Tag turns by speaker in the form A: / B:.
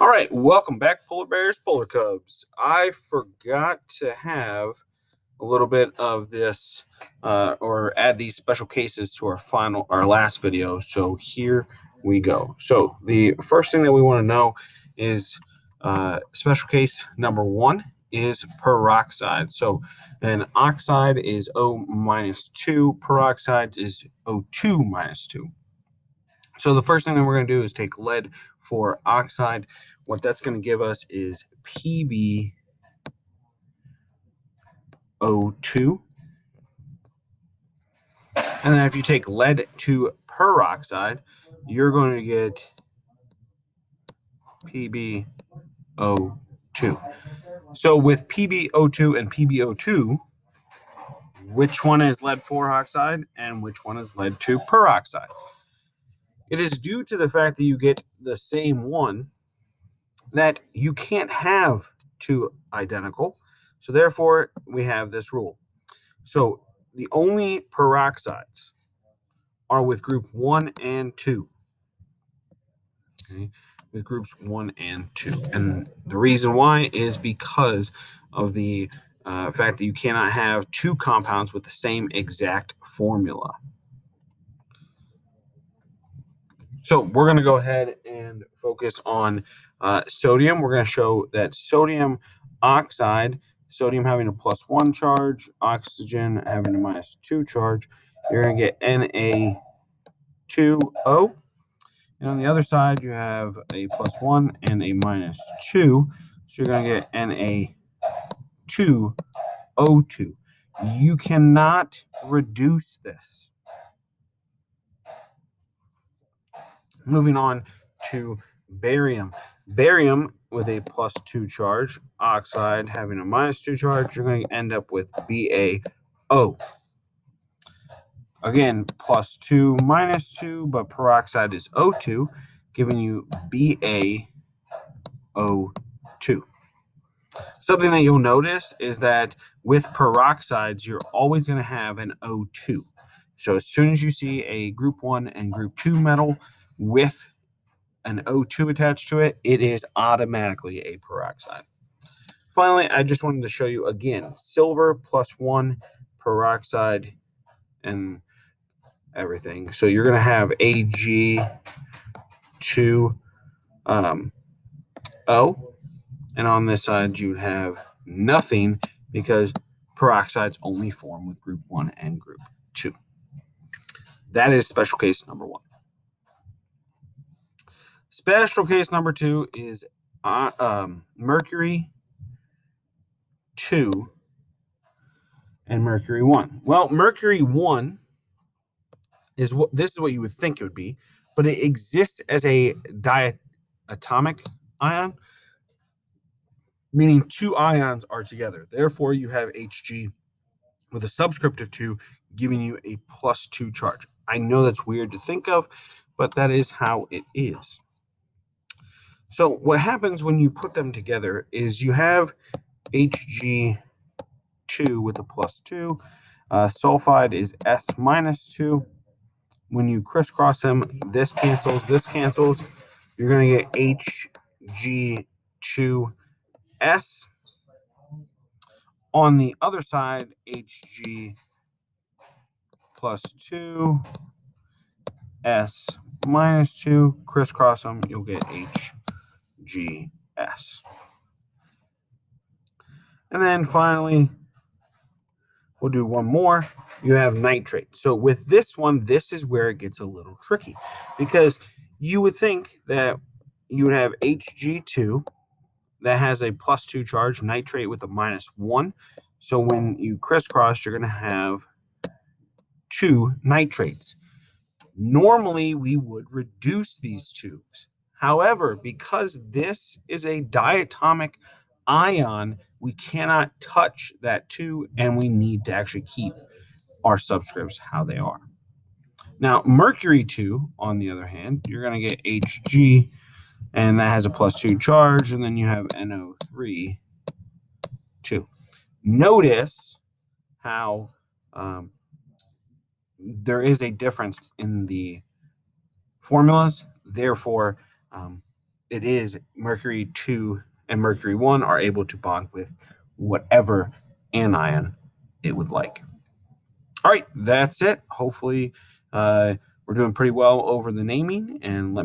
A: All right, welcome back, Polar Bears, Polar Cubs. I forgot to have a little bit of this or add these special cases to our last video. So here we go. So the first thing that we want to know is special case number 1 is peroxide. So an oxide is O-2, peroxides is O2-2. So the first thing that we're going to do is take lead for oxide. What that's going to give us is PbO2. And then if you take lead to peroxide, you're going to get PbO2. So with PbO2 and PbO2, which one is lead for oxide and which one is lead to peroxide? It is due to the fact that you get the same one that you can't have two identical. So therefore, we have this rule. So the only peroxides are with group 1 and 2. Okay, with groups 1 and 2. And the reason why is because of the fact that you cannot have two compounds with the same exact formula. So we're going to go ahead and focus on sodium. We're going to show that sodium oxide, sodium having a +1 charge, oxygen having a -2 charge, you're going to get Na2O. And on the other side, you have a +1 and a -2. So you're going to get Na2O2. You cannot reduce this. Moving on to barium. Barium with a +2 charge, oxide having a -2 charge, you're going to end up with BaO. Again, +2, -2, but peroxide is O2, giving you BaO2. Something that you'll notice is that with peroxides, you're always going to have an O2. So as soon as you see a group 1 and group 2 metal with an O2 attached to it, it is automatically a peroxide. Finally, I just wanted to show you again, silver +1, peroxide, and everything. So you're going to have Ag2O, and on this side you would have nothing because peroxides only form with group 1 and group 2. That is special case number 1. Special case number 2 is Mercury 2 and Mercury 1. Well, Mercury 1 is what you would think it would be, but it exists as a diatomic ion, meaning two ions are together. Therefore, you have Hg with a subscript of 2 giving you a +2 charge. I know that's weird to think of, but that is how it is. So what happens when you put them together is you have Hg2 with a +2. Sulfide is S-2. When you crisscross them, this cancels. You're going to get Hg2S. On the other side, Hg +2, S-2, crisscross them, you'll get HgS. And then finally, we'll do one more. You have nitrate. So with this one, this is where it gets a little tricky because you would think that you would have Hg2 that has a +2 charge, nitrate with a -1. So when you crisscross, you're going to have 2 nitrates. Normally, we would reduce these twos. However, because this is a diatomic ion, we cannot touch that 2, and we need to actually keep our subscripts how they are. Now, Mercury 2, on the other hand, you're going to get Hg, and that has a +2 charge, and then you have NO3, 2. Notice how there is a difference in the formulas. Therefore, it is Mercury 2 and Mercury 1 are able to bond with whatever anion it would like. All right, that's it. Hopefully, we're doing pretty well over the naming, and let me